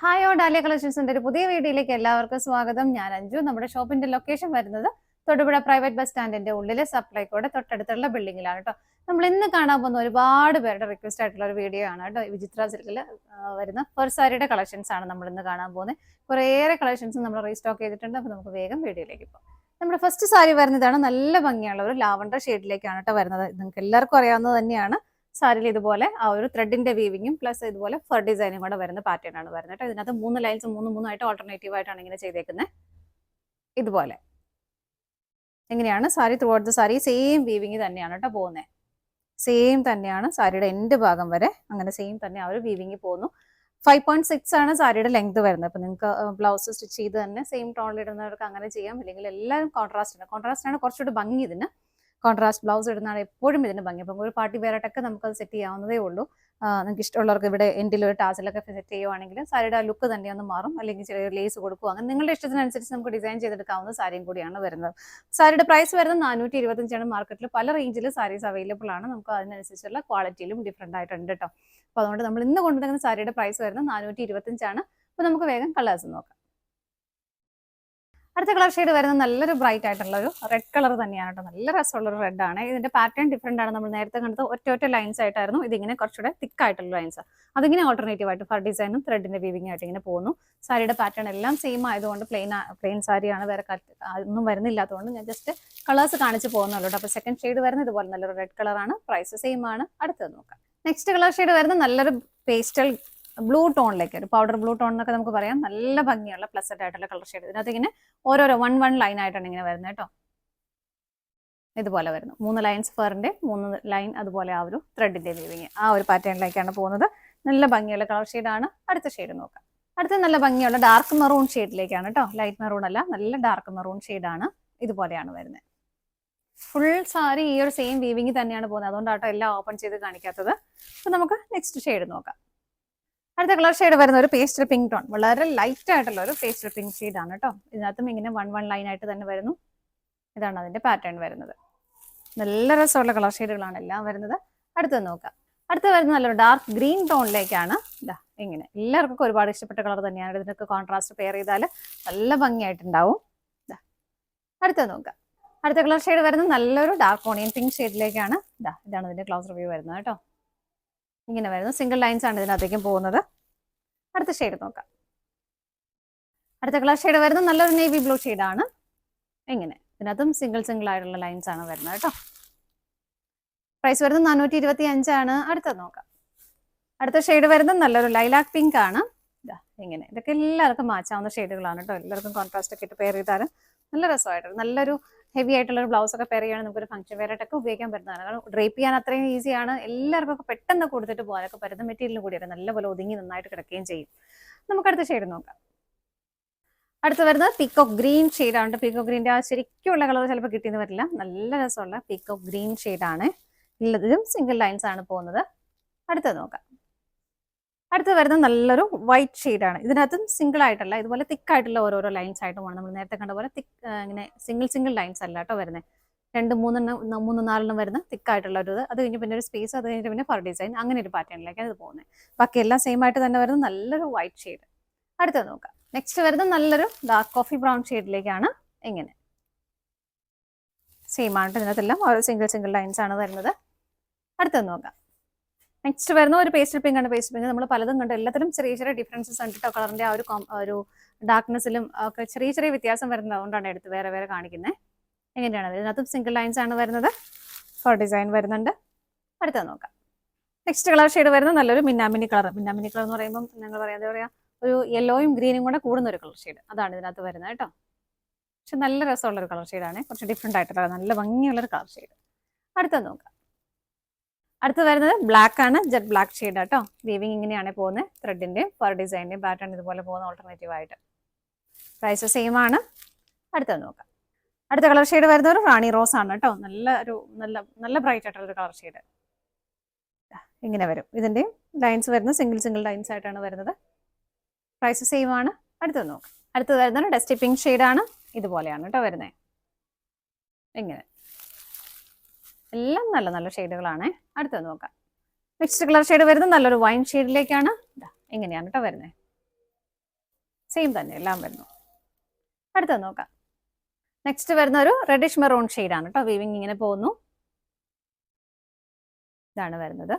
Hi ഓ dahlia കളക്ഷൻസിന്റെ ഒരു പുതിയ വീഡിയോയിലേക്ക് എല്ലാവർക്കും സ്വാഗതം. ഞാൻ അഞ്ജു. നമ്മുടെ ഷോപ്പിന്റെ ലൊക്കേഷൻ വരുന്നത് തൊടുപുഴ പ്രൈവറ്റ് ബസ് സ്റ്റാൻഡിന്റെ ഉള്ളിലെ സപ്ലൈക്കോടെ തൊട്ടടുത്തുള്ള ബിൽഡിംഗിലാണ് കേട്ടോ. നമ്മൾ ഇന്ന് കാണാൻ പോകുന്ന ഒരുപാട് പേരുടെ റിക്വസ്റ്റ് ആയിട്ടുള്ള ഒരു വീഡിയോ ആണ് കേട്ടോ. വിചിത്ര സിൽക്കിൽ വരുന്ന ഫസ്റ്റ് സാരിയുടെ കളക്ഷൻസ് ആണ് നമ്മൾ ഇന്ന് കാണാൻ പോകുന്നത്. കുറേയേറെ കളക്ഷൻസ് നമ്മൾ റീസ്റ്റോക്ക് ചെയ്തിട്ടുണ്ട്. അപ്പോൾ നമുക്ക് വേഗം വീഡിയോയിലേക്ക് പോകാം. നമ്മുടെ ഫസ്റ്റ് സാരി വരുന്നതാണ് നല്ല ഭംഗിയുള്ള ഒരു ലാവണ്ടർ ഷെയ്ഡിലേക്കാണ് കേട്ടോ വരുന്നത്. നിങ്ങൾക്ക് എല്ലാവർക്കും അറിയാവുന്നത് തന്നെയാണ്. സാരിയിൽ ഇതുപോലെ ആ ഒരു ത്രെഡിന്റെ വീവിങ്ങും പ്ലസ് ഇതുപോലെ ഫർ ഡിസൈനും കൂടെ വരുന്ന പാറ്റേൺ ആണ് വരുന്നത്. ഇതിനകത്ത് 3 ലൈൻസ് മൂന്നായിട്ട് ഓൾട്ടർനേറ്റീവ് ആയിട്ടാണ് ഇങ്ങനെ ചെയ്തേക്കുന്നത്. ഇതുപോലെ എങ്ങനെയാണ് sari through out the sari same weaving തന്നെയാണ് കേട്ടോ പോകുന്നത്. സെയിം തന്നെയാണ് സാരിയുടെ എൻഡ് ഭാഗം വരെ അങ്ങനെ സെയിം തന്നെ ആ ഒരു വീവിങ് പോകുന്നു. 5.6 ആണ് സാരിയുടെ ലെങ്ത് വരുന്നത്. അപ്പൊ നിങ്ങൾക്ക് ബ്ലൗസ് സ്റ്റിച്ച് ചെയ്ത് തന്നെ സെയിം ടോണിൽ ഇടുന്നവർക്ക് അങ്ങനെ ചെയ്യാം. അല്ലെങ്കിൽ എല്ലാവരും കോൺട്രാസ്റ്റ് ആണ് കുറച്ചുകൂടി ഭംഗി. ഇതിന് കോൺട്രാസ്റ്റ് ബ്ലൗസ് ഇടുന്നതാണ് എപ്പോഴും ഇതിന് ഭംഗി. അപ്പം ഒരു പാർട്ടി വെയറായിട്ടൊക്കെ നമുക്കത് സെറ്റ് ചെയ്യാവുന്നതേ ഉള്ളൂ. നിങ്ങൾക്ക് ഇഷ്ടമുള്ളവർക്ക് ഇവിടെ എൻഡിൽ ഒരു ടാസിലൊക്കെ സെറ്റ് ചെയ്യുവാണെങ്കിൽ സാരിയുടെ ആ ലുക്ക് തന്നെ ഒന്ന് മാറും. അല്ലെങ്കിൽ ചെറിയ ലേസ് കൊടുക്കുക, അങ്ങനെ നിങ്ങളുടെ ഇഷ്ടത്തിനനുസരിച്ച് നമുക്ക് ഡിസൈൻ ചെയ്തെടുക്കാവുന്ന സാരിയും കൂടിയാണ് വരുന്നത്. സാരിയുടെ പ്രൈസ് വരുന്നത് 425 മാർക്കറ്റിൽ പല റേഞ്ചിൽ സാരീസ് അവൈലബിൾ ആണ്. നമുക്ക് അതിനനുസരിച്ചുള്ള ക്വാളിറ്റിയിലും ഡിഫറെൻ്റ് ആയിട്ടുണ്ട് കേട്ടോ. അപ്പോൾ അതുകൊണ്ട് നമ്മൾ ഇന്ന് കൊണ്ടുവരുന്ന സാരിയുടെ പ്രൈസ് വരുന്നത് 425. അപ്പോൾ നമുക്ക് വേഗം കളേഴ്സ് നോക്കാം. അടുത്ത കളർ ഷെയ്ഡ് വരുന്നത് നല്ലൊരു ബ്രൈറ്റ് ആയിട്ടുള്ള ഒരു റെഡ് കളർ തന്നെയാണ് കേട്ടോ. നല്ല രസമുള്ള ഒരു റെഡ് ആണ്. ഇതിന്റെ പാറ്റേൺ ഡിഫറെന്റ് ആണ്. നമ്മൾ നേരത്തെ കണ്ടത് ഒറ്റ ലൈൻസ് ആയിട്ടായിരുന്നു. ഇതിങ്ങനെ കുറച്ചുകൂടെ തിക്ക് ആയിട്ടുള്ള ലൈൻസ്. അതിങ്ങനെ ഓൾട്ടർനേറ്റീവ് ആയിട്ട് ഫർ ഡിസൈനും ത്രെഡിന്റെ വീവിംഗ് ആയിട്ട് ഇങ്ങനെ പോകുന്നു. സാരിയുടെ പാറ്റേൺ എല്ലാം സെയിം ആയതുകൊണ്ട് പ്ലെയിൻ സാരിയാണ്, വേറെ ഒന്നും വരുന്നില്ലാത്തതുകൊണ്ട് ഞാൻ ജസ്റ്റ് കളേഴ്സ് കാണിച്ച് പോകുന്നുള്ളൂ. അപ്പോൾ സെക്കൻഡ് ഷെയ്ഡ് വരുന്നത് ഇതുപോലെ നല്ലൊരു റെഡ് കളറാണ്. പ്രൈസ് സെയിം ആണ്. അടുത്തത് നോക്കാം. നെക്സ്റ്റ് കളർ ഷെയ്ഡ് വരുന്നത് നല്ലൊരു പേസ്റ്റൽ ബ്ലൂ ടോണിലേക്ക്, ഒരു പൗഡർ ബ്ലൂ ടോൺ എന്നൊക്കെ നമുക്ക് പറയാം. നല്ല ഭംഗിയുള്ള പ്ലസന്റ് ആയിട്ടുള്ള കളർ ഷെയ്ഡ്. ഇതിനകത്ത് ഇങ്ങനെ ഓരോരോ വൺ ലൈൻ ആയിട്ടാണ് ഇങ്ങനെ വരുന്നത് കേട്ടോ. ഇതുപോലെ വരുന്നു 3 ലൈൻസ് ഫറിന്റെ 3 ലൈൻ, അതുപോലെ ആ ഒരു ത്രെഡിന്റെ വീവിങ് ആ ഒരു പാറ്റേണിലേക്കാണ് പോകുന്നത്. നല്ല ഭംഗിയുള്ള കളർ ഷെയ്ഡാണ്. അടുത്ത ഷെയ്ഡ് നോക്കാം. അടുത്ത നല്ല ഭംഗിയുള്ള ഡാർക്ക് മെറൂൺ ഷെയ്ഡിലേക്കാണ് കേട്ടോ. ലൈറ്റ് മെറൂൺ അല്ല, നല്ല ഡാർക്ക് മെറൂൺ ഷെയ്ഡാണ്. ഇതുപോലെയാണ് വരുന്നത്. ഫുൾ സാരി ഈ ഒരു സെയിം വീവിങ് തന്നെയാണ് പോകുന്നത്. അതുകൊണ്ടാട്ടോ എല്ലാം ഓപ്പൺ ചെയ്ത് കാണിക്കാത്തത്. അപ്പൊ നമുക്ക് നെക്സ്റ്റ് ഷെയ്ഡ് നോക്കാം. അടുത്ത കളർ ഷെയ്ഡ് വരുന്ന ഒരു പേസ്റ്റൽ പിങ്ക് ടോൺ, വളരെ ലൈറ്റ് ആയിട്ടുള്ള ഒരു പേസ്റ്റൽ പിങ്ക് ഷെയ്ഡാണ് കേട്ടോ. ഇതിനകത്തും ഇങ്ങനെ വൺ ലൈൻ ആയിട്ട് തന്നെ വരുന്നു. ഇതാണ് അതിന്റെ പാറ്റേൺ വരുന്നത്. നല്ല രസമുള്ള കളർ ഷെയ്ഡുകളാണ് എല്ലാം വരുന്നത്. അടുത്തത് നോക്കാം. അടുത്ത് വരുന്ന നല്ലൊരു ഡാർക്ക് ഗ്രീൻ ടോണിലേക്കാണ്. ഇതാ ഇങ്ങനെ എല്ലാവർക്കും ഒരുപാട് ഇഷ്ടപ്പെട്ട കളർ തന്നെയാണ്. ഇതിനൊക്കെ കോൺട്രാസ്റ്റ് പെയർ ചെയ്താൽ നല്ല ഭംഗിയായിട്ടുണ്ടാവും. അടുത്തത് നോക്കാം. അടുത്ത കളർ ഷെയ്ഡ് വരുന്നത് നല്ലൊരു ഡാർക്ക് ഓണിയൻ പിങ്ക് ഷെയ്ഡിലേക്കാണ്. ഇതാണ് ഇതിന്റെ ക്ലോസ് റിവ്യൂ വരുന്നത് കേട്ടോ. ഇങ്ങനെ വരുന്നു. സിംഗിൾ ലൈൻസ് ആണ് ഇതിനകത്തേക്കും പോകുന്നത്. അടുത്ത ഷെയ്ഡ് നോക്കാം. അടുത്ത കളർ ഷെയ്ഡ് വരുന്നത് നല്ലൊരു നേവി ബ്ലൂ ഷെയ്ഡാണ്. ഇങ്ങനെ ഇതിനകത്തും സിംഗിൾ ആയിട്ടുള്ള ലൈൻസ് ആണ് വരുന്നത് കേട്ടോ. പ്രൈസ് വരുന്നത് 425 ആണ്. അടുത്തത് നോക്കാം. അടുത്ത ഷെയ്ഡ് വരുന്നത് നല്ലൊരു ലൈലാക്ക് പിങ്ക് ആണ്. ഇങ്ങനെ ഇതൊക്കെ എല്ലാവർക്കും മാച്ചാവുന്ന ഷെയ്ഡുകളാണ് കേട്ടോ. എല്ലാവർക്കും കോൺട്രാസ്റ്റ് ഒക്കെ ഇട്ട് പെയർ ചെയ്താലും നല്ല രസമായിട്ട് നല്ലൊരു ഹെവി ആയിട്ടുള്ള ഒരു ബ്ലൗസ് ഒക്കെ പെയർ ചെയ്യുകയാണെങ്കിൽ നമുക്കൊരു ഫംഗ്ഷൻ വെയർ ആയിട്ടൊക്കെ ഉപയോഗിക്കാൻ പറ്റുന്നതാണ്. കാരണം ഡ്രേപ്പ് ചെയ്യാൻ അത്രയും ഈസിയാണ്. എല്ലാവർക്കും ഒക്കെ പെട്ടെന്ന് കൊടുത്തിട്ട് പോകാനൊക്കെ പറ്റുന്ന മെറ്റീരിയലും കൂടിയാണ്. നല്ലപോലെ ഒതുങ്ങി നന്നായിട്ട് കിടക്കുകയും ചെയ്യും. നമുക്ക് അടുത്ത ഷെയ്ഡ് നോക്കാം. അടുത്ത് വരുന്നത് പീക്കോക്ക് ഗ്രീൻ ഷെയ്ഡാണ്. പീക്കോക്ക് ഗ്രീൻ്റെ ആ ശരിക്കുള്ള കളർ ചിലപ്പോൾ കിട്ടിയെന്ന് വരില്ല. നല്ല രസമുള്ള പീക്കോക്ക് ഗ്രീൻ ഷെയ്ഡാണ്. എല്ലാത്തിലും സിംഗിൾ ലൈൻസ് ആണ് പോകുന്നത്. അടുത്തത് നോക്കാം. അടുത്ത് വരുന്നത് നല്ലൊരു വൈറ്റ് ഷെയ്ഡാണ്. ഇതിനകത്തും സിംഗിൾ ആയിട്ടല്ല, ഇതുപോലെ തിക്കായിട്ടുള്ള ഓരോരോ ലൈൻസ് ആയിട്ട് പോകണം. നമ്മൾ നേരത്തെ കണ്ട പോലെ ഇങ്ങനെ സിംഗിൾ ലൈൻസ് അല്ല കേട്ടോ വരുന്നത്. 2, 3, 4 വരുന്ന തിക്കായിട്ടുള്ള ഒരു ഇത്. അത് കഴിഞ്ഞ് പിന്നെ ഒരു സ്പേസ്, അത് കഴിഞ്ഞിട്ട് പിന്നെ ഫർ ഡിസൈൻ, അങ്ങനെ ഒരു പാറ്റേണിലേക്കാണ് ഇത് പോകുന്നത്. ബാക്കി എല്ലാം സെയിം ആയിട്ട് തന്നെ വരുന്നത് നല്ലൊരു വൈറ്റ് ഷെയ്ഡ്. അടുത്തത് നോക്കാം. നെക്സ്റ്റ് വരുന്നത് നല്ലൊരു ഡാർക്ക് കോഫി ബ്രൗൺ ഷെയ്ഡിലേക്കാണ്. ഇങ്ങനെ സെയിം ആണ് ഇതിനകത്തെല്ലാം ഓരോ സിംഗിൾ ലൈൻസ് ആണ് വരുന്നത്. അടുത്തത് നോക്കാം. നെക്സ്റ്റ് വരുന്ന ഒരു പേസ്റ്റൽ പിങ്ക് ആണ്. പേസ്റ്റൽ പിങ്ക് നമ്മൾ പലതും കണ്ട് എല്ലാത്തിലും ചെറിയ ഡിഫറൻസസ് ഉണ്ട് കേട്ടോ. കളറിന്റെ ആ ഒരു ഡാർക്ക്നെസ്സിലും ഒക്കെ ചെറിയ വ്യത്യാസം വരുന്നത്. അതുകൊണ്ടാണ് എടുത്ത് വേറെ കാണിക്കുന്നത്. എങ്ങനെയാണ് ഇതിനകത്തും സിംഗിൾ ലൈൻസ് ആണ് വരുന്നത്. ഫർ ഡിസൈൻ വരുന്നുണ്ട്. അടുത്തത് നോക്കാം. നെക്സ്റ്റ് കളർ ഷെയ്ഡ് വരുന്നത് നല്ലൊരു മിന്നാമിനി കളർ. മിന്നാമിനി കളർ എന്ന് പറയുമ്പോൾ ഞങ്ങൾ എന്താ പറയുക, ഒരു യെല്ലോയും ഗ്രീനും കൂടെ കൂടുന്ന ഒരു കളർ ഷെയ്ഡ്. അതാണ് ഇതിനകത്ത് വരുന്നത് കേട്ടോ. പക്ഷെ നല്ല രസമുള്ളൊരു കളർ ഷെയ്ഡാണ്. കുറച്ച് ഡിഫറെൻ്റ് ആയിട്ടുള്ള നല്ല ഭംഗിയുള്ളൊരു കളർ ഷെയ്ഡ്. അടുത്തത് നോക്കാം. അടുത്ത് വരുന്നത് ബ്ലാക്ക് ആണ്. ജെറ്റ് ബ്ലാക്ക് ഷെയ്ഡ് കേട്ടോ. വീവിങ് ഇങ്ങനെയാണ് പോകുന്നത്. ത്രെഡിന്റെയും ഫർ ഡിസൈനിന്റെയും പാറ്റേൺ ഇതുപോലെ പോകുന്ന ഓൾട്ടർനേറ്റീവ് ആയിട്ട്. പ്രൈസ് സെയിം ആണ്. അടുത്തത് നോക്കാം. അടുത്ത കളർ ഷെയ്ഡ് വരുന്നത് ഒരു റാണി റോസ് ആണ് കേട്ടോ. നല്ല ബ്രൈറ്റ് ആയിട്ടുള്ള ഒരു കളർ ഷെയ്ഡ്. ഇങ്ങനെ വരും. ഇതിന്റെ ലൈൻസ് വരുന്നത് സിംഗിൾ ലൈൻസ് ആയിട്ടാണ് വരുന്നത്. പ്രൈസ് സെയിം ആണ്. അടുത്തത് നോക്കാം. അടുത്തത് വരുന്നത് ഡസ്റ്റി പിങ്ക് ഷെയ്ഡാണ്. ഇതുപോലെയാണ് കേട്ടോ വരുന്നത്. ഇങ്ങനെ എല്ലാം നല്ല ഷെയ്ഡുകളാണ്. അടുത്തത് നോക്കാം. നെക്സ്റ്റ് കളർ ഷെയ്ഡ് വരുന്നത് നല്ലൊരു വൈൻ ഷെയ്ഡിലേക്കാണ്. ഇങ്ങനെയാണ് കേട്ടോ വരുന്നത്. സെയിം തന്നെ എല്ലാം വരുന്നു. അടുത്ത നോക്കാം. നെക്സ്റ്റ് വരുന്ന ഒരു റെഡിഷ് മെറൂൺ ആണ് കേട്ടോ. വീവിങ് ഇങ്ങനെ പോകുന്നു. ഇതാണ് വരുന്നത്.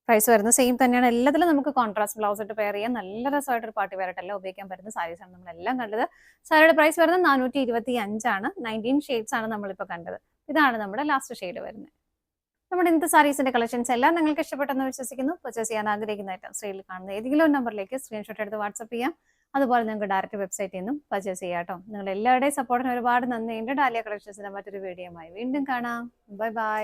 പ്രൈസ് വരുന്നത് സെയിം തന്നെയാണ്. എല്ലാത്തിലും നമുക്ക് കോൺട്രാസ്റ്റ് ബ്ലൗസ് ഇട്ട് പെയർ ചെയ്യാൻ നല്ല രസമായിട്ടൊരു പാർട്ടി വെയർ ആയിട്ടെല്ലാം ഉപയോഗിക്കാൻ പറ്റുന്ന സാരീസാണ് നമ്മളെല്ലാം കണ്ടത്. സാരിയുടെ പ്രൈസ് വരുന്നത് 425 19 ഷെയ്ഡ്സ് ആണ് നമ്മളിപ്പോൾ കണ്ടത്. ഇതാണ് നമ്മുടെ ലാസ്റ്റ് ഷെയ്ഡ് വരുന്നത്. നമ്മുടെ ഇന്നത്തെ സാരീസിന്റെ കളക്ഷൻസ് എല്ലാം നിങ്ങൾക്ക് ഇഷ്ടപ്പെട്ടെന്ന് വിശ്വസിക്കുന്നു. പർച്ചേസ് ചെയ്യാൻ ആഗ്രഹിക്കുന്ന ഐറ്റം സ്ക്രീനിൽ കാണുന്ന ഏതെങ്കിലും നമ്പറിലേക്ക് സ്ക്രീൻഷോട്ട് എടുത്ത് വാട്സ്ആപ്പ് ചെയ്യാം. അതുപോലെ നിങ്ങൾക്ക് ഡയറക്റ്റ് വെബ്സൈറ്റിൽ നിന്നും പർച്ചേസ് ചെയ്യാം കേട്ടോ. നിങ്ങളുടെ എല്ലാവരുടെയും സപ്പോർട്ടിന് ഒരുപാട് നന്ദിയുണ്ട്. ഡാലിയ കളക്ഷൻസിന്റെ മറ്റൊരു വീഡിയോയുമായി വീണ്ടും കാണാം. Bye bye.